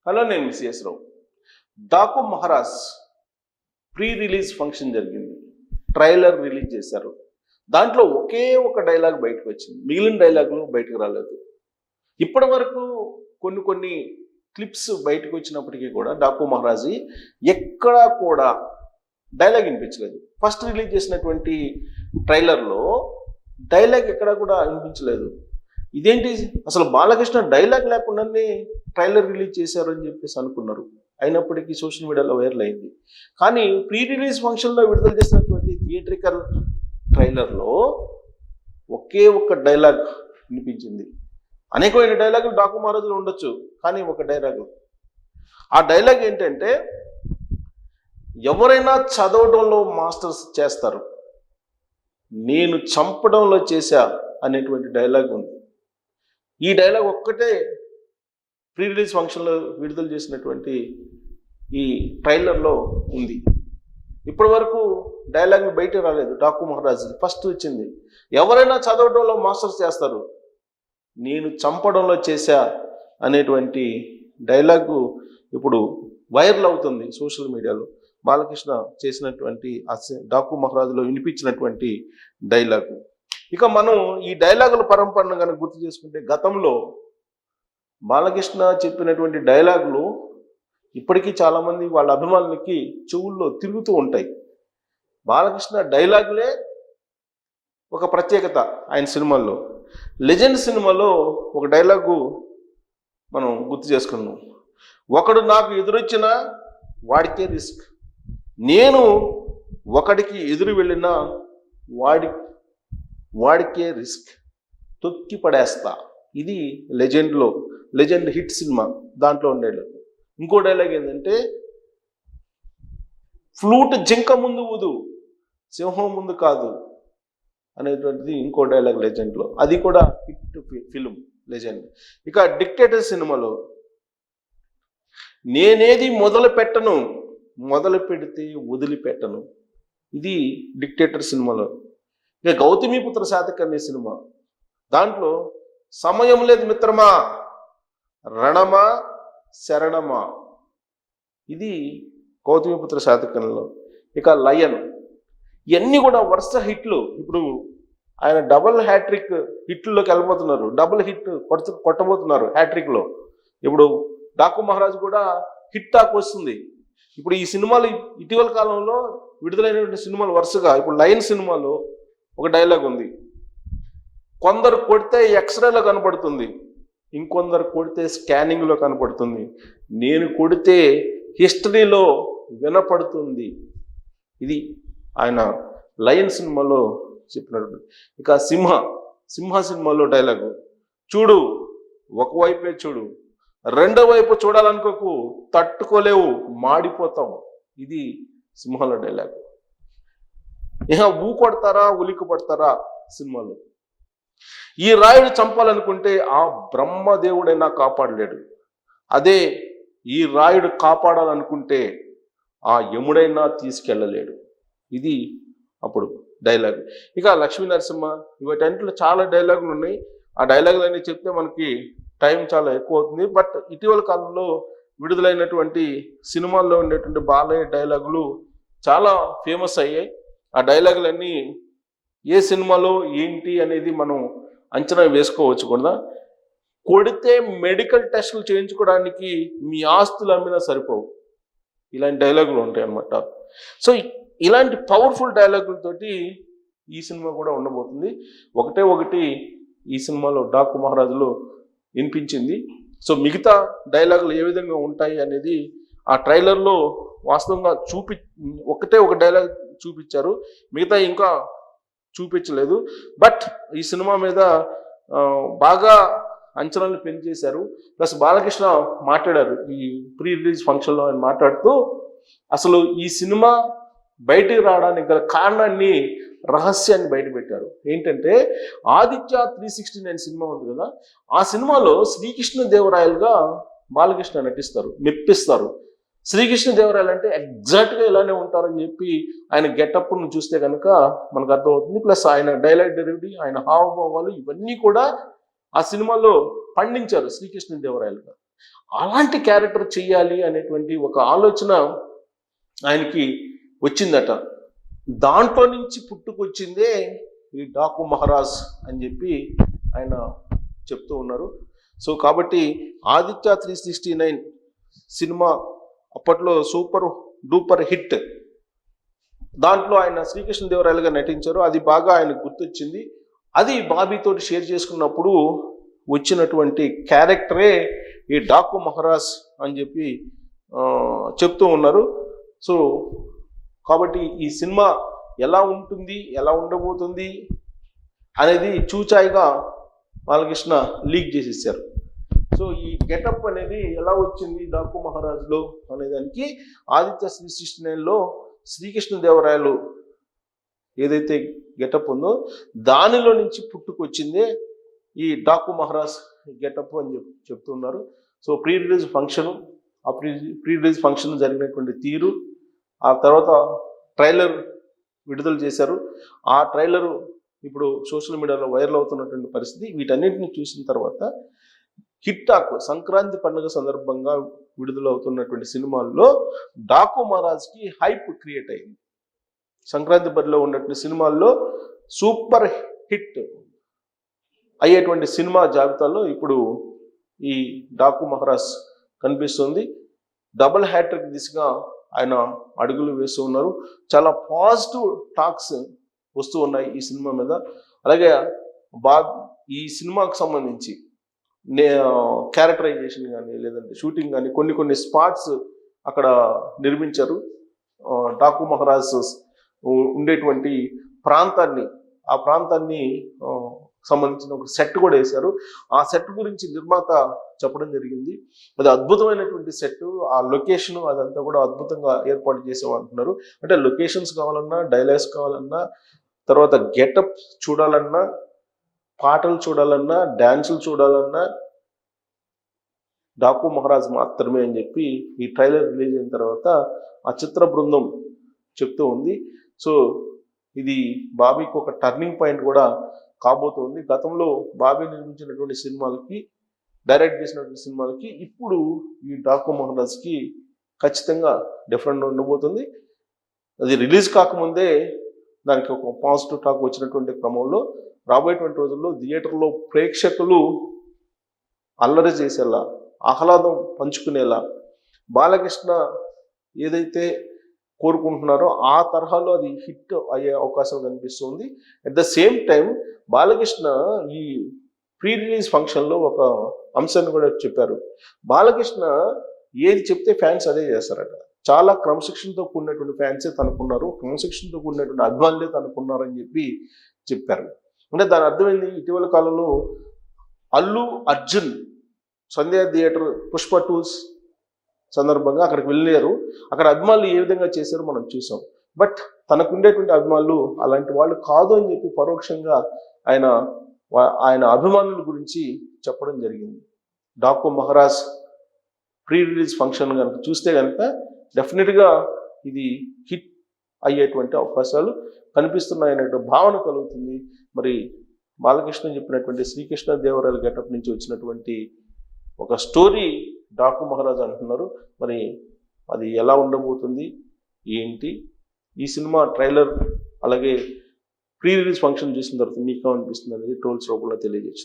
Hello, నేను CS Rao. Daaku Maharaj pre release function జరిగింది. Trailer release చేశారు. దాంట్లో ఒకే ఒక డైలాగ్ బయటకు వచ్చింది, మిగిలిన డైలాగులు బయటకు రాలేదు. ఇప్పటి వరకు కొన్ని క్లిప్స్ బయటకు వచ్చినప్పటికీ కూడా డాకు మహారాజ్ ఎక్కడా కూడా డైలాగ్ వినిపించలేదు. ఫస్ట్ రిలీజ్ చేసినటువంటి ట్రైలర్లో డైలాగ్ ఎక్కడా కూడా వినిపించలేదు. ఇదేంటి, అసలు బాలకృష్ణ డైలాగ్ లేకుండానే ట్రైలర్ రిలీజ్ చేశారు అని చెప్పేసి అనుకున్నారు. అయినప్పటికీ సోషల్ మీడియాలో వైరల్ అయింది. కానీ ప్రీ రిలీజ్ ఫంక్షన్లో విడుదల చేసినటువంటి థియేట్రికల్ ట్రైలర్లో ఒకే ఒక్క డైలాగ్ వినిపించింది. అనేకమైన డైలాగులు డాకు మహారాజులో ఉండొచ్చు, కానీ ఒక డైలాగు. ఆ డైలాగ్ ఏంటంటే, ఎవరైనా చదవడంలో మాస్టర్స్ చేస్తారు, నేను చంపడంలో చేశా అనేటువంటి డైలాగ్ ఉంది. ఈ డైలాగ్ ఒక్కటే ప్రీ రిలీజ్ ఫంక్షన్లో విడుదల చేసినటువంటి ఈ ట్రైలర్లో ఉంది. ఇప్పటి వరకు డైలాగ్ బయట రాలేదు. డాకు మహారాజ్ ఫస్ట్ వచ్చింది, ఎవరైనా చదవడంలో మాస్టర్స్ చేస్తారు, నేను చంపడంలో చేశా అనేటువంటి డైలాగు ఇప్పుడు వైరల్ అవుతుంది సోషల్ మీడియాలో. బాలకృష్ణ చేసినటువంటి డాకు మహారాజులో వినిపించినటువంటి డైలాగు. ఇక మనం ఈ డైలాగుల పరంపరను కనుక గుర్తు చేసుకుంటే, గతంలో బాలకృష్ణ చెప్పినటువంటి డైలాగులు ఇప్పటికీ చాలామంది వాళ్ళ అభిమానులకి చెవుల్లో తిరుగుతూ ఉంటాయి. బాలకృష్ణ డైలాగులే ఒక ప్రత్యేకత ఆయన సినిమాల్లో. లెజెండ్ సినిమాలో ఒక డైలాగు మనం గుర్తు చేసుకున్నాం, ఒకడు నాకు ఎదురొచ్చినా వాడికే రిస్క్, నేను ఒకడికి ఎదురు వెళ్ళినా వాడికే రిస్క్, తొక్కి పడేస్తా. ఇది లెజెండ్ హిట్ సినిమా, దాంట్లో ఉండే. ఇంకో డైలాగ్ ఏంటంటే, ఫ్లూట్ జింక ముందు ఊదు, సింహం ముందు కాదు అనేటువంటిది ఇంకో డైలాగ్ లెజెండ్లో. అది కూడా హిట్ ఫిల్మ్ లెజెండ్. ఇక డిక్టేటర్ సినిమాలో, నేనేది మొదలు పెట్టను, మొదలు పెడితే వదిలిపెట్టను. ఇది డిక్టేటర్ సినిమాలో. ఇక గౌతమిపుత్ర శాతకర్ణి సినిమా, దాంట్లో సమయం లేదు మిత్రమా, రణమా శరణమా. ఇది గౌతమిపుత్ర శాతకర్ణిలో. ఇక లయన్, ఇవన్నీ కూడా వరుస హిట్లు. ఇప్పుడు ఆయన డబుల్ హ్యాట్రిక్ హిట్లలోకి వెళ్ళిపోతున్నారు, డబుల్ హిట్ కొట్టబోతున్నారు హ్యాట్రిక్లో. ఇప్పుడు డాకు మహారాజ్ కూడా హిట్ టాక్ వస్తుంది. ఇప్పుడు ఈ సినిమాలు ఇటీవల కాలంలో విడుదలైనటువంటి సినిమాలు వరుసగా, ఇప్పుడు లయన్ సినిమాలో ఒక డైలాగ్ ఉంది, కొందరు కొడితే ఎక్స్రేలో కనపడుతుంది, ఇంకొందరు కొడితే స్కానింగ్లో కనపడుతుంది, నేను కొడితే హిస్టరీలో వినపడుతుంది. ఇది ఆయన లయన్ సినిమాలో చెప్పినట్టు. ఇక సింహ సినిమాలో డైలాగు, చూడు ఒకవైపే చూడు, రెండో వైపు చూడాలనుకోకు, తట్టుకోలేవు, మాడిపోతావు. ఇది సింహాల డైలాగు. ఇక ఊ కొడతారా ఉలికి పడతారా సినిమాలో, ఈ రాయుడు చంపాలనుకుంటే ఆ బ్రహ్మదేవుడైనా కాపాడలేడు, అదే ఈ రాయుడు కాపాడాలనుకుంటే ఆ యముడైనా తీసుకెళ్ళలేడు. ఇది అప్పుడు డైలాగ్. ఇక లక్ష్మీ నరసింహ, వీటన్నిటిలో చాలా డైలాగులు ఉన్నాయి. ఆ డైలాగులు అన్నీ చెప్తే మనకి టైం చాలా ఎక్కువ అవుతుంది. బట్ ఇటీవల కాలంలో విడుదలైనటువంటి సినిమాల్లో ఉండేటువంటి బాలయ్య డైలాగులు చాలా ఫేమస్ అయ్యాయి. ఆ డైలాగులన్నీ ఏ సినిమాలో ఏంటి అనేది మనం అంచనా వేసుకోవచ్చు కూడా. కొడితే మెడికల్ టెస్టులు చేయించుకోవడానికి మీ ఆస్తులు అమ్మినా సరిపోవు, ఇలాంటి డైలాగులు ఉంటాయి అన్నమాట. సో ఇలాంటి పవర్ఫుల్ డైలాగులతోటి ఈ సినిమా కూడా ఉండబోతుంది. ఒకటి ఈ సినిమాలో డాకు మహారాజులో వినిపించింది. సో మిగతా డైలాగులు ఏ విధంగా ఉంటాయి అనేది ఆ ట్రైలర్లో వాస్తవంగా ఒకటే ఒక డైలాగ్ చూపించారు, మిగతా ఇంకా చూపించలేదు. బట్ ఈ సినిమా మీద బాగా అంచనాలు పెంచేశారు. ప్లస్ బాలకృష్ణ మాట్లాడారు ఈ ప్రీ రిలీజ్ ఫంక్షన్లో. ఆయన మాట్లాడుతూ అసలు ఈ సినిమా బయటికి రావడానికి గల కారణాన్ని, రహస్యాన్ని బయటపెట్టారు. ఏంటంటే, ఆదిత్య 369 సినిమా ఉంది కదా, ఆ సినిమాలో శ్రీకృష్ణదేవరాయలుగా బాలకృష్ణ నటిస్తారు, మెప్పిస్తారు. శ్రీకృష్ణదేవరాయలు అంటే ఎగ్జాక్ట్గా ఇలానే ఉంటారని చెప్పి ఆయన గెటప్ను చూస్తే కనుక మనకు అర్థమవుతుంది. ప్లస్ ఆయన డైలాగ్ డెలివరీ, ఆయన హావభావాలు, ఇవన్నీ కూడా ఆ సినిమాలో పండించారు శ్రీకృష్ణదేవరాయలుగా. అలాంటి క్యారెక్టర్ చెయ్యాలి అనేటువంటి ఒక ఆలోచన ఆయనకి వచ్చిందట. దాంట్లో నుంచి పుట్టుకొచ్చిందే ఈ డాకు మహారాజ్ అని చెప్పి ఆయన చెప్తూ ఉన్నారు. సో కాబట్టి ఆదిత్య 369 సినిమా అప్పట్లో సూపర్ డూపర్ హిట్. దాంట్లో ఆయన శ్రీకృష్ణదేవరాయలుగా నటించారు. అది బాగా ఆయనకు గుర్తొచ్చింది. అది బాబీతో షేర్ చేసుకున్నప్పుడు వచ్చినటువంటి క్యారెక్టరే ఈ డాకు మహారాజ్ అని చెప్పి చెప్తూ ఉన్నారు. సో కాబట్టి ఈ సినిమా ఎలా ఉంటుంది, ఎలా ఉండబోతుంది అనేది చూచాయిగా బాలకృష్ణ లీక్ చేసేసారు. సో ఈ గెటప్ అనేది ఎలా వచ్చింది డాకు మహారాజ్లో అనేదానికి ఆదిత్య 369లో శ్రీకృష్ణదేవరాయలు ఏదైతే గెటప్ ఉందో దానిలో నుంచి పుట్టుకొచ్చిందే ఈ డాకు మహారాజ్ గెటప్ అని చెప్తున్నారు. సో ప్రీ రిలీజ్ ఫంక్షను, ఆ ప్రీ రిలీజ్ ఫంక్షన్ జరిగినటువంటి తీరు, ఆ తర్వాత ట్రైలర్ విడుదల చేశారు. ఆ ట్రైలరు ఇప్పుడు సోషల్ మీడియాలో వైరల్ అవుతున్నటువంటి పరిస్థితి. వీటన్నిటిని చూసిన తర్వాత హిట్ టాక్ సంక్రాంతి పండుగ సందర్భంగా విడుదలవుతున్నటువంటి సినిమాల్లో డాకు మహారాజ్కి హైప్ క్రియేట్ అయింది. సంక్రాంతి బరిలో ఉన్నటువంటి సినిమాల్లో సూపర్ హిట్ అయ్యేటువంటి సినిమా జాబితాలో ఇప్పుడు ఈ డాకు మహారాజ్ కనిపిస్తుంది. డబుల్ హ్యాట్రిక్ దిశగా ఆయన అడుగులు వేస్తూ ఉన్నారు. చాలా పాజిటివ్ టాక్స్ వస్తూ ఉన్నాయి ఈ సినిమా మీద. అలాగే ఈ సినిమాకు సంబంధించి క్యారెక్టరైజేషన్ కానీ లేదంటే షూటింగ్ కానీ కొన్ని స్పాట్స్ అక్కడ నిర్మించారు. డాకు మహారాజ్ ఉండేటువంటి ఆ ప్రాంతాన్ని సంబంధించిన ఒక సెట్ కూడా వేశారు. ఆ సెట్ గురించి నిర్మాత చెప్పడం జరిగింది. అది అద్భుతమైనటువంటి సెట్, ఆ లొకేషన్ అదంతా కూడా అద్భుతంగా ఏర్పాటు చేసామంటున్నారు. అంటే లొకేషన్స్ కావాలన్నా, డైలాగ్స్ కావాలన్నా, తర్వాత గెటప్ చూడాలన్నా, పాటలు చూడాలన్నా, డ్యాన్సులు చూడాలన్నా డాకు మహారాజ్ మాత్రమే అని చెప్పి ఈ ట్రైలర్ రిలీజ్ అయిన తర్వాత ఆ చిత్ర బృందం చెప్తూ ఉంది. సో ఇది బాబీకి ఒక టర్నింగ్ పాయింట్ కూడా కాబోతుంది. గతంలో బాబీ నిర్మించినటువంటి సినిమాలకి, డైరెక్ట్ చేసినటువంటి సినిమాలకి ఇప్పుడు ఈ డాకు మహారాజ్కి ఖచ్చితంగా డిఫరెంట్ ఉండబోతుంది. అది రిలీజ్ కాకముందే దానికి ఒక పాజిటివ్ టాక్ వచ్చినటువంటి క్రమంలో రాబోయేటువంటి రోజుల్లో థియేటర్లో ప్రేక్షకులు అల్లరి చేసేలా, ఆహ్లాదం పంచుకునేలా బాలకృష్ణ ఏదైతే కోరుకుంటున్నారో ఆ తరహాలో అది హిట్ అయ్యే అవకాశం కనిపిస్తుంది. At the same time Balakrishna ఈ ప్రీ రిలీజ్ ఫంక్షన్లో ఒక అంశాన్ని కూడా చెప్పారు. బాలకృష్ణ ఏది చెప్తే ఫ్యాన్స్ అదే చేస్తారట. చాలా క్రమశిక్షణతో కూడినటువంటి ఫ్యాన్సే తనకున్నారు, క్రమశిక్షణతో కూడినటువంటి అభిమానులే తనకున్నారు అని చెప్పి చెప్పారు. అంటే దాని అర్థమైంది, ఇటీవల కాలంలో అల్లు అర్జున్ సంధ్యా థియేటర్ పుష్ప 2 సందర్భంగా అక్కడికి వెళ్ళారు. అక్కడ అభిమానులు ఏ విధంగా చేశారో మనం చూసాం. బట్ తనకుండేటువంటి అభిమానులు అలాంటి వాళ్ళు కాదు అని చెప్పి పరోక్షంగా ఆయన అభిమానుల గురించి చెప్పడం జరిగింది. Daaku Maharaj pre release function కనుక చూస్తే కనుక డెఫినెట్గా ఇది హిట్ అయ్యేటువంటి అవకాశాలు కనిపిస్తున్నాయనే భావన కలుగుతుంది. మరి బాలకృష్ణ చెప్పినటువంటి శ్రీకృష్ణదేవరాయల గెటప్ నుంచి వచ్చినటువంటి ఒక స్టోరీ డాకు మహారాజ్ అంటున్నారు. మరి అది ఎలా ఉండబోతుంది ఏంటి, ఈ సినిమా ట్రైలర్ అలాగే ప్రీ రిలీజ్ ఫంక్షన్ చూసిన తర్వాత మీకు ఏమనిపిస్తుంది అనేది ట్రోల్స్ రూపంలో తెలియజేస్తుంది.